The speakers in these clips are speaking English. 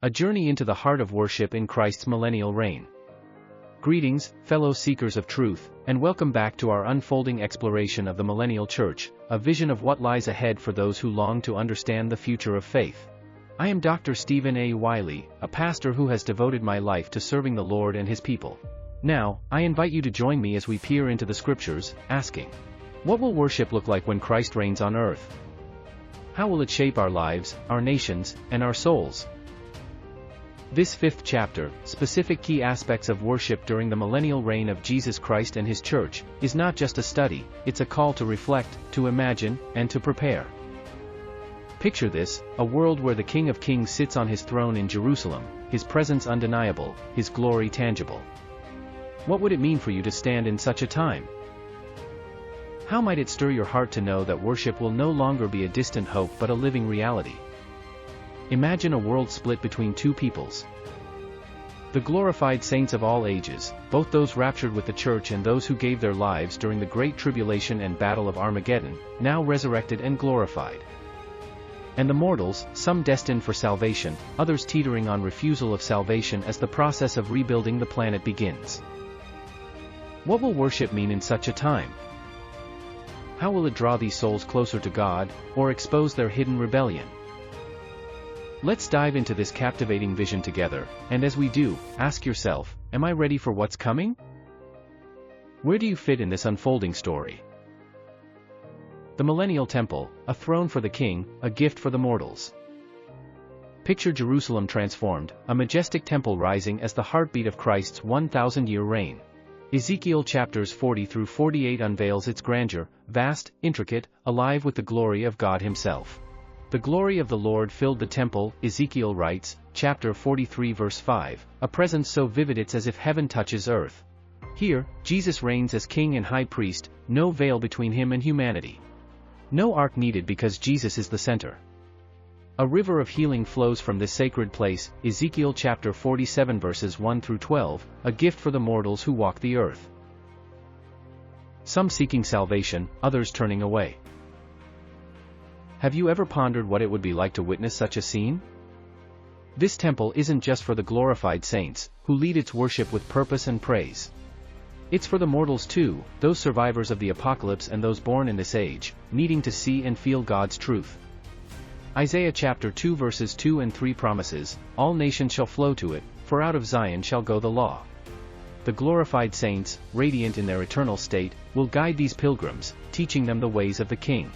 A journey into the heart of worship in Christ's millennial reign. Greetings, fellow seekers of truth, and welcome back to our unfolding exploration of the Millennial Church, a vision of what lies ahead for those who long to understand the future of faith. I am Dr. Stephen A. Wylie, a pastor who has devoted my life to serving the Lord and His people. Now, I invite you to join me as we peer into the Scriptures, asking, what will worship look like when Christ reigns on earth? How will it shape our lives, our nations, and our souls? This fifth chapter, Specific Key Aspects of Worship During the Millennial Reign of Jesus Christ and His Church, is not just a study, it's a call to reflect, to imagine, and to prepare. Picture this, a world where the King of Kings sits on His throne in Jerusalem, His presence undeniable, His glory tangible. What would it mean for you to stand in such a time? How might it stir your heart to know that worship will no longer be a distant hope but a living reality? Imagine a world split between two peoples. The glorified saints of all ages, both those raptured with the church and those who gave their lives during the Great Tribulation and Battle of Armageddon, now resurrected and glorified. And the mortals, some destined for salvation, others teetering on refusal of salvation as the process of rebuilding the planet begins. What will worship mean in such a time? How will it draw these souls closer to God, or expose their hidden rebellion? Let's dive into this captivating vision together, and as we do, ask yourself, am I ready for what's coming? Where do you fit in this unfolding story? The Millennial Temple, a throne for the King, a gift for the mortals. Picture Jerusalem transformed, a majestic temple rising as the heartbeat of Christ's 1,000-year reign. Ezekiel chapters 40 through 48 unveils its grandeur, vast, intricate, alive with the glory of God Himself. The glory of the Lord filled the temple, Ezekiel writes, chapter 43 verse 5, a presence so vivid it's as if heaven touches earth. Here, Jesus reigns as King and High Priest, no veil between Him and humanity. No ark needed because Jesus is the center. A river of healing flows from this sacred place, Ezekiel chapter 47 verses 1 through 12, a gift for the mortals who walk the earth. Some seeking salvation, others turning away. Have you ever pondered what it would be like to witness such a scene? This temple isn't just for the glorified saints, who lead its worship with purpose and praise. It's for the mortals too, those survivors of the apocalypse and those born in this age, needing to see and feel God's truth. Isaiah chapter 2 verses 2 and 3 promises, all nations shall flow to it, for out of Zion shall go the law. The glorified saints, radiant in their eternal state, will guide these pilgrims, teaching them the ways of the King.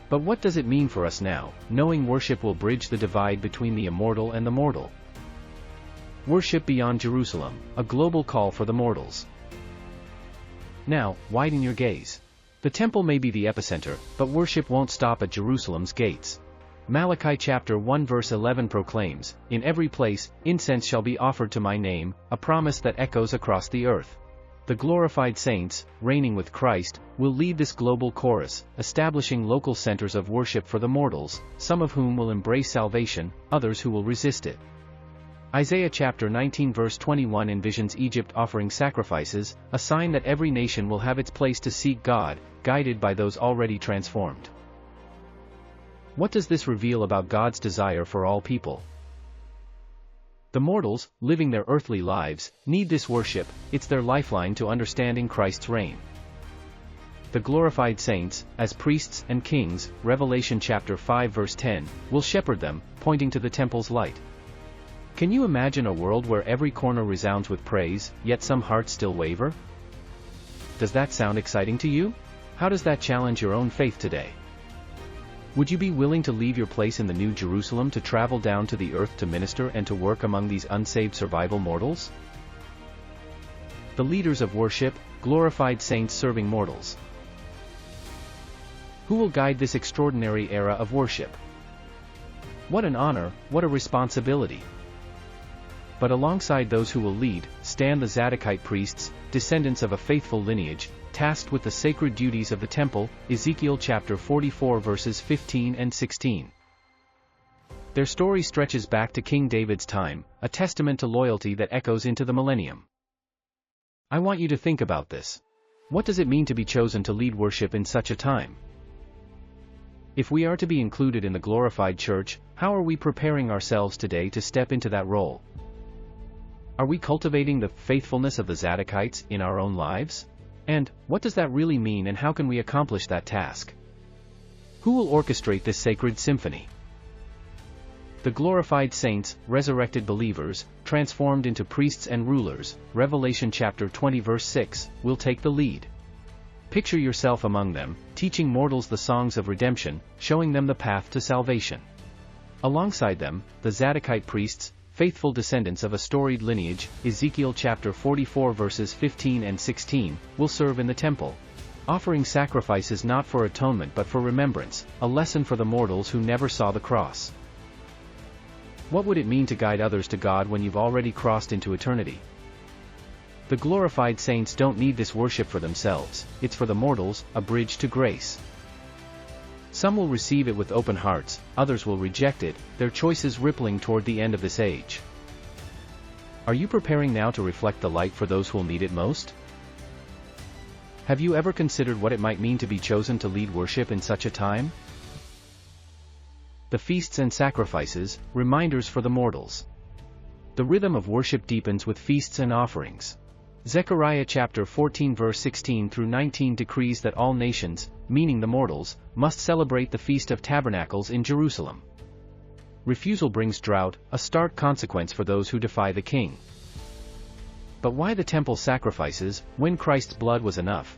But what does it mean for us now, knowing worship will bridge the divide between the immortal and the mortal? Worship beyond Jerusalem, a global call for the mortals. Now, widen your gaze. The temple may be the epicenter, but worship won't stop at Jerusalem's gates. Malachi chapter 1 verse 11 proclaims, in every place, incense shall be offered to my name, a promise that echoes across the earth. The glorified saints, reigning with Christ, will lead this global chorus, establishing local centers of worship for the mortals, some of whom will embrace salvation, others who will resist it. Isaiah chapter 19 verse 21 envisions Egypt offering sacrifices, a sign that every nation will have its place to seek God, guided by those already transformed. What does this reveal about God's desire for all people? The mortals, living their earthly lives, need this worship, it's their lifeline to understanding Christ's reign. The glorified saints, as priests and kings, Revelation chapter 5 verse 10, will shepherd them, pointing to the temple's light. Can you imagine a world where every corner resounds with praise, yet some hearts still waver? Does that sound exciting to you? How does that challenge your own faith today? Would you be willing to leave your place in the New Jerusalem to travel down to the earth to minister and to work among these unsaved survival mortals? The leaders of worship, glorified saints serving mortals. Who will guide this extraordinary era of worship? What an honor, what a responsibility! But alongside those who will lead, stand the Zadokite priests, descendants of a faithful lineage, tasked with the sacred duties of the temple, Ezekiel chapter 44 verses 15 and 16. Their story stretches back to King David's time, a testament to loyalty that echoes into the millennium. I want you to think about this. What does it mean to be chosen to lead worship in such a time? If we are to be included in the glorified church, how are we preparing ourselves today to step into that role? Are we cultivating the faithfulness of the Zadokites in our own lives? And what does that really mean, and how can we accomplish that task? Who will orchestrate this sacred symphony? The glorified saints, resurrected believers, transformed into priests and rulers, Revelation chapter 20 verse 6, will take the lead. Picture yourself among them, teaching mortals the songs of redemption, showing them the path to salvation. Alongside them, the Zadokite priests, faithful descendants of a storied lineage, Ezekiel chapter 44 verses 15 and 16, will serve in the temple, offering sacrifices not for atonement but for remembrance, a lesson for the mortals who never saw the cross. What would it mean to guide others to God when you've already crossed into eternity? The glorified saints don't need this worship for themselves, it's for the mortals, a bridge to grace. Some will receive it with open hearts, others will reject it, their choices rippling toward the end of this age. Are you preparing now to reflect the light for those who'll need it most? Have you ever considered what it might mean to be chosen to lead worship in such a time? The feasts and sacrifices, reminders for the mortals. The rhythm of worship deepens with feasts and offerings. Zechariah chapter 14 verse 16 through 19 decrees that all nations, meaning the mortals, must celebrate the Feast of Tabernacles in Jerusalem. Refusal brings drought, a stark consequence for those who defy the king. But why the temple sacrifices, when Christ's blood was enough?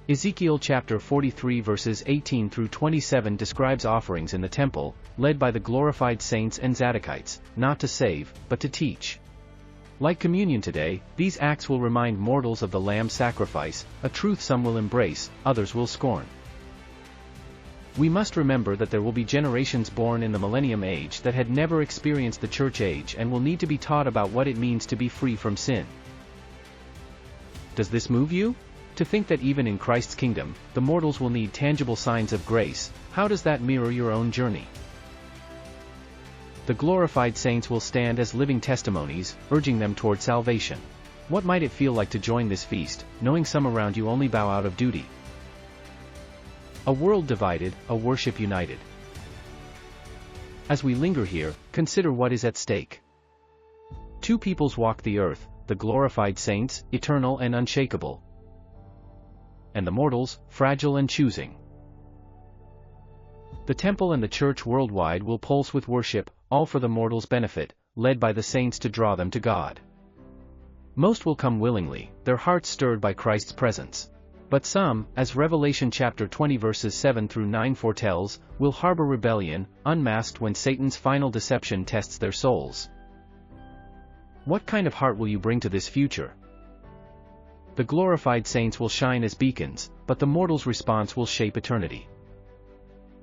Ezekiel chapter 43 verses 18 through 27 describes offerings in the temple, led by the glorified saints and Zadokites, not to save, but to teach. Like communion today, these acts will remind mortals of the Lamb sacrifice, a truth some will embrace, others will scorn. We must remember that there will be generations born in the Millennium age that had never experienced the church age and will need to be taught about what it means to be free from sin. Does this move you? To think that even in Christ's kingdom, the mortals will need tangible signs of grace, how does that mirror your own journey? The glorified saints will stand as living testimonies, urging them toward salvation. What might it feel like to join this feast, knowing some around you only bow out of duty? A world divided, a worship united. As we linger here, consider what is at stake. Two peoples walk the earth, the glorified saints, eternal and unshakable, and the mortals, fragile and choosing. The temple and the church worldwide will pulse with worship, all for the mortals' benefit, led by the saints to draw them to God. Most will come willingly, their hearts stirred by Christ's presence. But some, as Revelation chapter 20 verses 7 through 9 foretells, will harbor rebellion, unmasked when Satan's final deception tests their souls. What kind of heart will you bring to this future? The glorified saints will shine as beacons, but the mortals' response will shape eternity.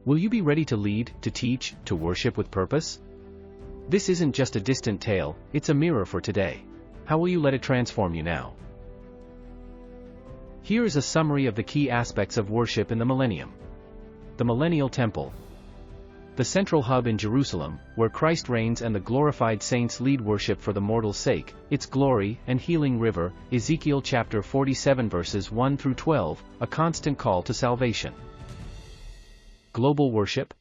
Will you be ready to lead, to teach, to worship with purpose? This isn't just a distant tale, it's a mirror for today. How will you let it transform you now? Here is a summary of the key aspects of worship in the Millennium. The Millennial Temple. The central hub in Jerusalem, where Christ reigns and the glorified saints lead worship for the mortal's sake, its glory and healing river, Ezekiel chapter 47 verses 1 through 12, a constant call to salvation. Global worship.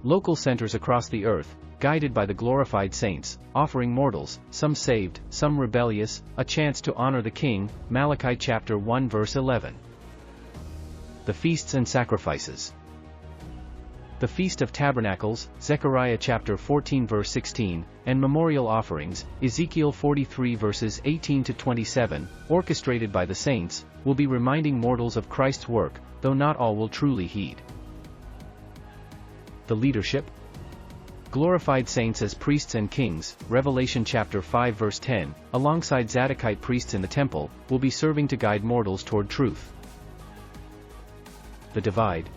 Local centers across the earth, guided by the glorified saints, offering mortals, some saved, some rebellious, a chance to honor the King, Malachi chapter 1 verse 11. The feasts and sacrifices. The Feast of Tabernacles, Zechariah chapter 14 verse 16, and memorial offerings, Ezekiel 43 verses 18 to 27, orchestrated by the saints, will be reminding mortals of Christ's work, though not all will truly heed. The leadership. Glorified saints as priests and kings, Revelation chapter 5 verse 10, alongside Zadokite priests in the temple, will be serving to guide mortals toward truth. The divide.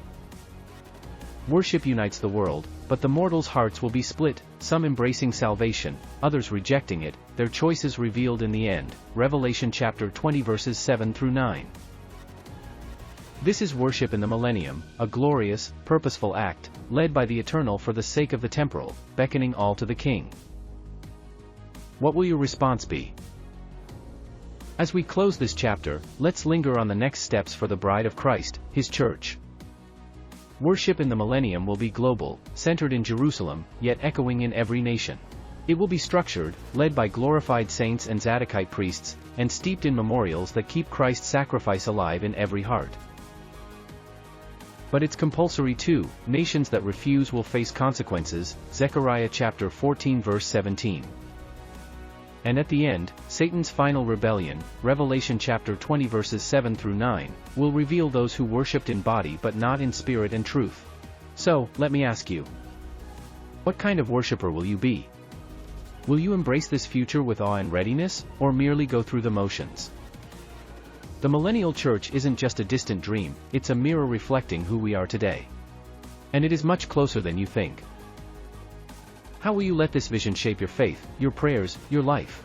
Worship unites the world, but the mortals' hearts will be split, some embracing salvation, others rejecting it, their choices revealed in the end, Revelation chapter 20 verses 7 through 9. This is worship in the Millennium, a glorious, purposeful act, led by the Eternal for the sake of the temporal, beckoning all to the King. What will your response be? As we close this chapter, let's linger on the next steps for the bride of Christ, His church. Worship in the Millennium will be global, centered in Jerusalem, yet echoing in every nation. It will be structured, led by glorified saints and Zadokite priests, and steeped in memorials that keep Christ's sacrifice alive in every heart. But it's compulsory too. Nations that refuse will face consequences, Zechariah chapter 14 verse 17. And at the end, Satan's final rebellion, Revelation chapter 20 verses 7 through 9, will reveal those who worshipped in body but not in spirit and truth. So, let me ask you, what kind of worshiper will you be? Will you embrace this future with awe and readiness, or merely go through the motions? The Millennial Church isn't just a distant dream, it's a mirror reflecting who we are today. And it is much closer than you think. How will you let this vision shape your faith, your prayers, your life?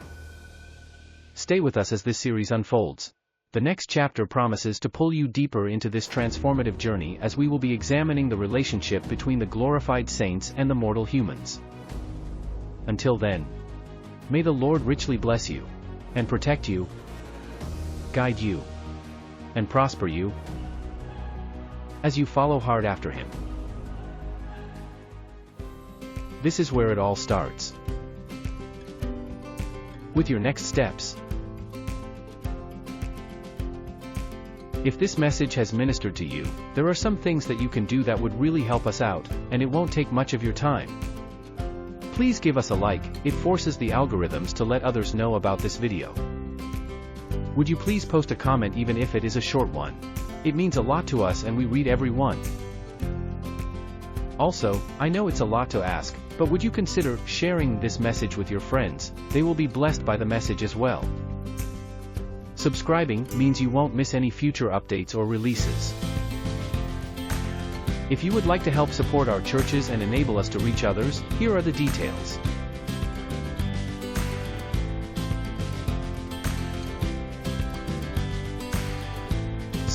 Stay with us as this series unfolds. The next chapter promises to pull you deeper into this transformative journey as we will be examining the relationship between the glorified saints and the mortal humans. Until then, may the Lord richly bless you, and protect you, guide you, and prosper you, as you follow hard after Him. This is where it all starts. With your next steps. If this message has ministered to you, there are some things that you can do that would really help us out, and it won't take much of your time. Please give us a like, it forces the algorithms to let others know about this video. Would you please post a comment even if it is a short one? It means a lot to us and we read every one. Also, I know it's a lot to ask, but would you consider sharing this message with your friends? They will be blessed by the message as well. Subscribing means you won't miss any future updates or releases. If you would like to help support our churches and enable us to reach others, here are the details.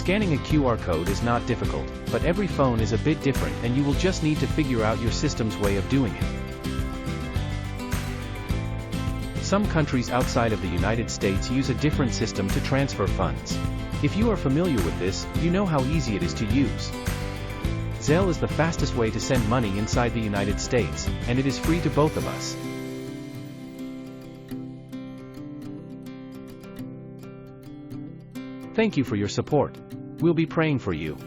Scanning a QR code is not difficult, but every phone is a bit different and you will just need to figure out your system's way of doing it. Some countries outside of the United States use a different system to transfer funds. If you are familiar with this, you know how easy it is to use. Zelle is the fastest way to send money inside the United States, and it is free to both of us. Thank you for your support. We'll be praying for you.